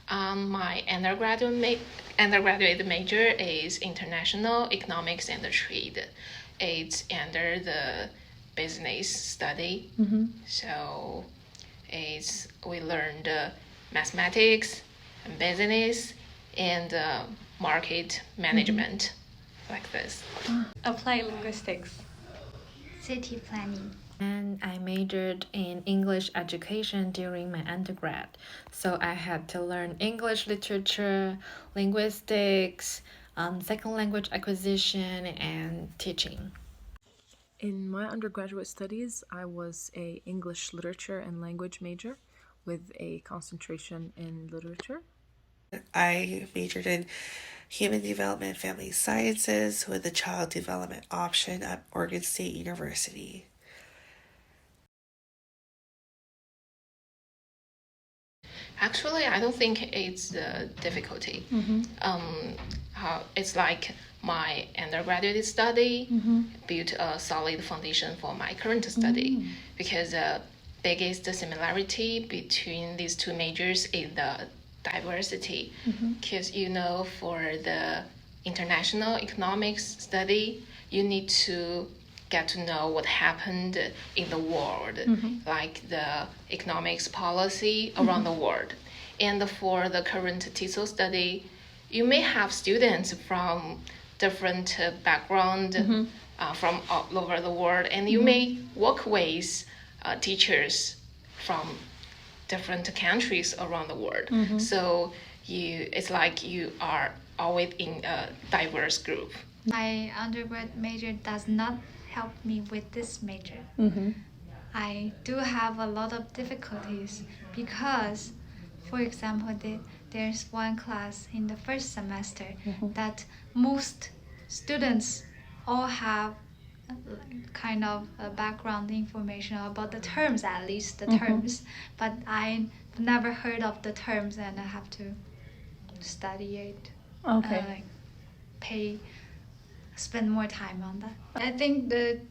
My undergraduate major is international economics and trade. It's under the business study. So we learned mathematics and business and market management like this. Applied linguistics. City planning. And I majored in English education during my undergrad. So I had to learn English literature, linguistics, second language acquisition, and teaching. In my undergraduate studies, I was a English literature and language major with a concentration in literature. I majored in Human Development and Family Sciences with a Child Development option at Oregon State University. Actually, I don't think it's the difficulty. It's like my undergraduate study built a solid foundation for my current study because the biggest similarity between these two majors is the diversity. Because for the international economics study, you need to get to know what happened in the world, like the economics policy around the world. And for the current TESOL study, you may have students from different background from all over the world, and you may work with teachers from different countries around the world. So it's like you are always in a diverse group. My undergrad major does not help me with this major. I do have a lot of difficulties because, for example, there's one class in the first semester that most students all have kind of a background information about the terms, at least the terms, but I never heard of the terms and I have to study it. Okay. Spend more time on that. I think the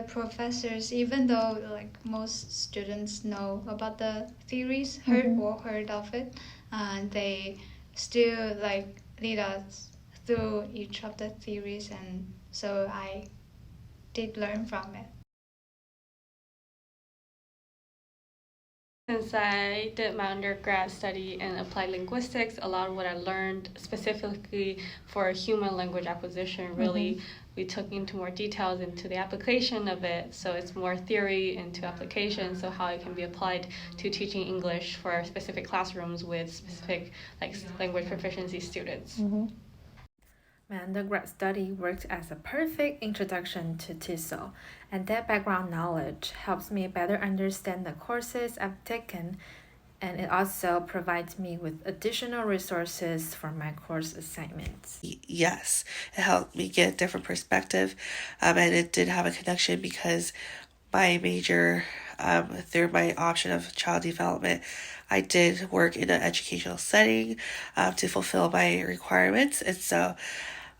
professors, even though like most students know about the theories, heard of it, they still like lead us through each of the theories, and so I did learn from it. Since I did my undergrad study in applied linguistics, a lot of what I learned specifically for human language acquisition, really, we took into more details into the application of it. So it's more theory into application, so how it can be applied to teaching English for specific classrooms with specific language proficiency students. My undergrad study worked as a perfect introduction to TESOL, and that background knowledge helps me better understand the courses I've taken, and it also provides me with additional resources for my course assignments. Yes, it helped me get a different perspective, and it did have a connection because my major, through my option of child development, I did work in an educational setting to fulfill my requirements, and so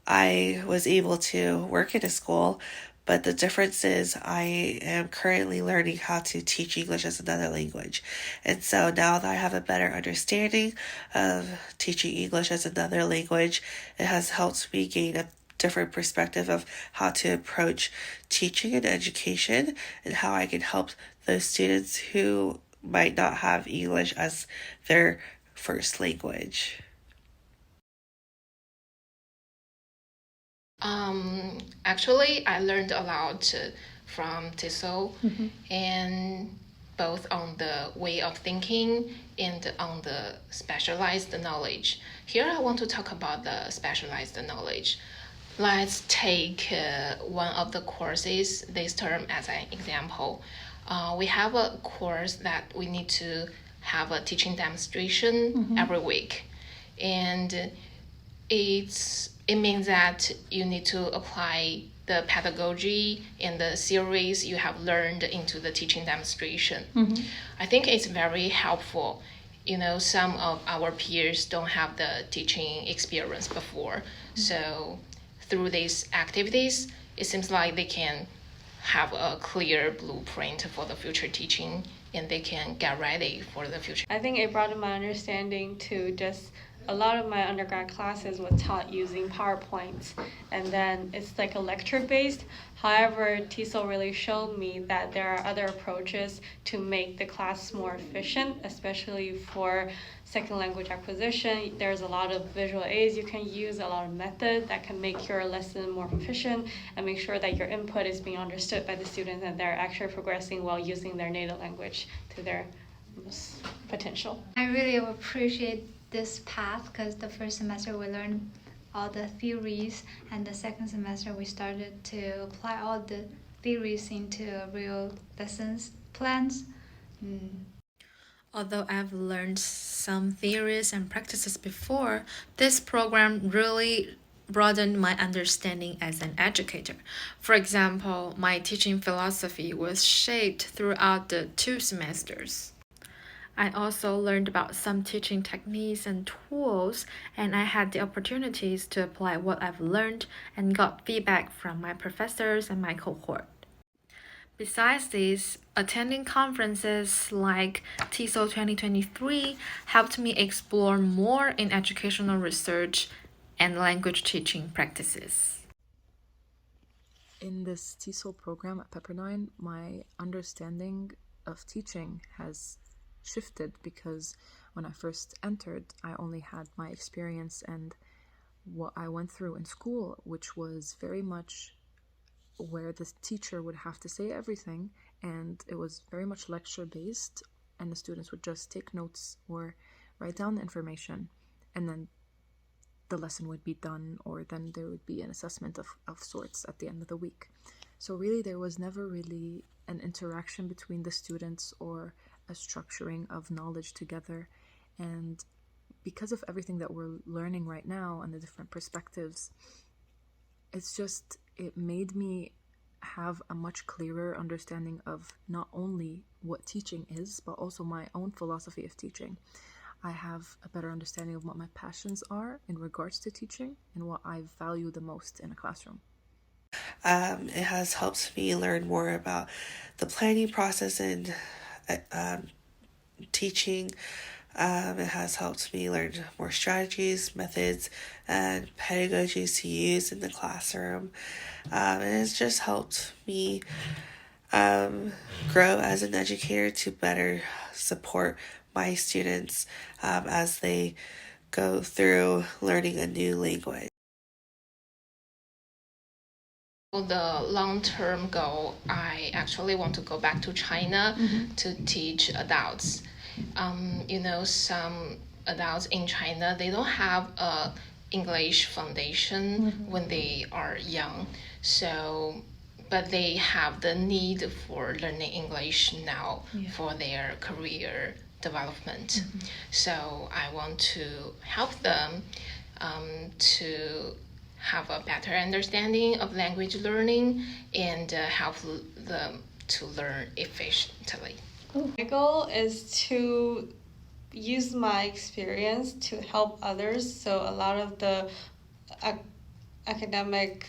I was able to work in a school, but the difference is I am currently learning how to teach English as another language. And so now that I have a better understanding of teaching English as another language, it has helped me gain a different perspective of how to approach teaching and education and how I can help those students who might not have English as their first language. Actually, I learned a lot from TESOL, and both on the way of thinking and on the specialized knowledge. Here, I want to talk about the specialized knowledge. Let's take one of the courses this term as an example. We have a course that we need to have a teaching demonstration every week, and it means that you need to apply the pedagogy and the theories you have learned into the teaching demonstration. I think it's very helpful. Some of our peers don't have the teaching experience before. So through these activities, it seems like they can have a clear blueprint for the future teaching and they can get ready for the future. I think it broadened my understanding to just a lot of my undergrad classes were taught using PowerPoints, and then it's like a lecture based. However, TESOL really showed me that there are other approaches to make the class more efficient, especially for second language acquisition. There's a lot of visual aids you can use, a lot of methods that can make your lesson more efficient and make sure that your input is being understood by the students and they're actually progressing while using their native language to their potential. I really appreciate this path because the first semester we learned all the theories, and the second semester we started to apply all the theories into real lessons plans. Although I've learned some theories and practices before, this program really broadened my understanding as an educator. For example, my teaching philosophy was shaped throughout the 2 semesters. I also learned about some teaching techniques and tools, and I had the opportunities to apply what I've learned and got feedback from my professors and my cohort. Besides this, attending conferences like TESOL 2023 helped me explore more in educational research and language teaching practices. In this TESOL program at Pepperdine, my understanding of teaching has shifted because when I first entered, I only had my experience and what I went through in school, which was very much where the teacher would have to say everything, and it was very much lecture based, and the students would just take notes or write down the information, and then the lesson would be done, or then there would be an assessment of sorts at the end of the week. So really there was never really an interaction between the students or a structuring of knowledge together. And because of everything that we're learning right now and the different perspectives, it made me have a much clearer understanding of not only what teaching is, but also my own philosophy of teaching. I have a better understanding of what my passions are in regards to teaching and what I value the most in a classroom. It has helped me learn more about the planning process and teaching. It has helped me learn more strategies, methods, and pedagogies to use in the classroom. And it's just helped me grow as an educator to better support my students as they go through learning a new language. The long-term goal, I actually want to go back to China to teach adults. Some adults in China, they don't have a English foundation when they are young. But they have the need for learning English now for their career development. So I want to help them to have a better understanding of language learning and help them to learn efficiently. My goal is to use my experience to help others. So a lot of the academic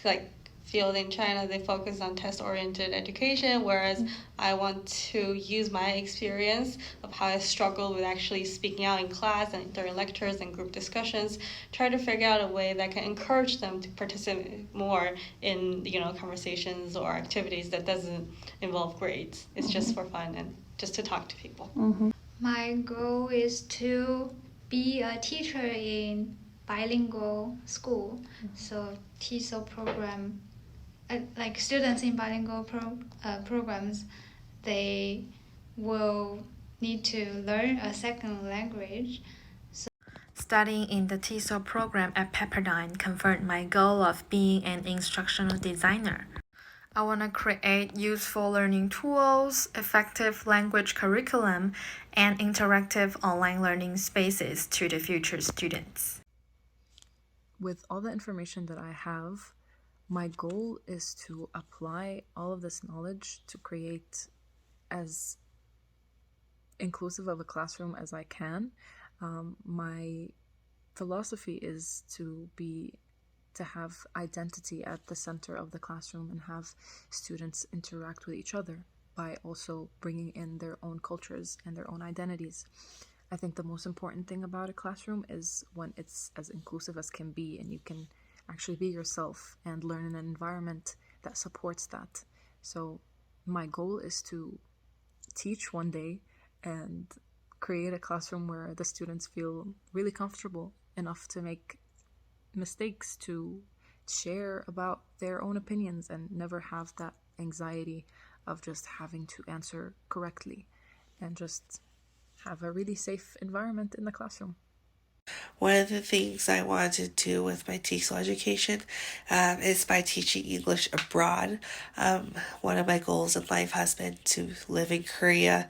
field in China, they focus on test-oriented education, whereas I want to use my experience of how I struggled with actually speaking out in class and during lectures and group discussions, try to figure out a way that can encourage them to participate more in conversations or activities that doesn't involve grades. It's just for fun and just to talk to people. My goal is to be a teacher in bilingual school. So TESOL program, like students in bilingual programs, they will need to learn a second language. Studying in the TESOL program at Pepperdine confirmed my goal of being an instructional designer. I want to create useful learning tools, effective language curriculum, and interactive online learning spaces to the future students. With all the information that I have, my goal is to apply all of this knowledge to create as inclusive of a classroom as I can. My philosophy is to have identity at the center of the classroom and have students interact with each other. by also bringing in their own cultures and their own identities. I think the most important thing about a classroom is when it's as inclusive as can be and you can actually be yourself and learn in an environment that supports that. So my goal is to teach one day and create a classroom where the students feel really comfortable enough to make mistakes, to share about their own opinions, and never have that anxiety of just having to answer correctly, and just have a really safe environment in the classroom. One of the things I want to do with my TESOL education is by teaching English abroad. One of my goals in life has been to live in Korea,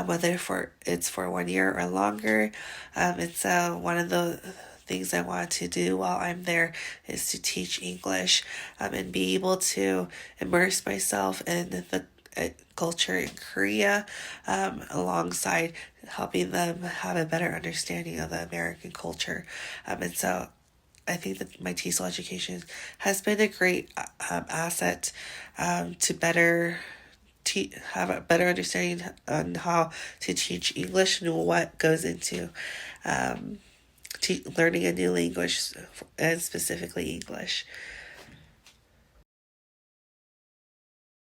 whether it's for 1 year or longer. It's one of the things I want to do while I'm there is to teach English and be able to immerse myself in the culture in Korea, alongside helping them have a better understanding of the American culture. And so I think that my TESOL education has been a great asset to have a better understanding on how to teach English and what goes into learning a new language, and specifically English.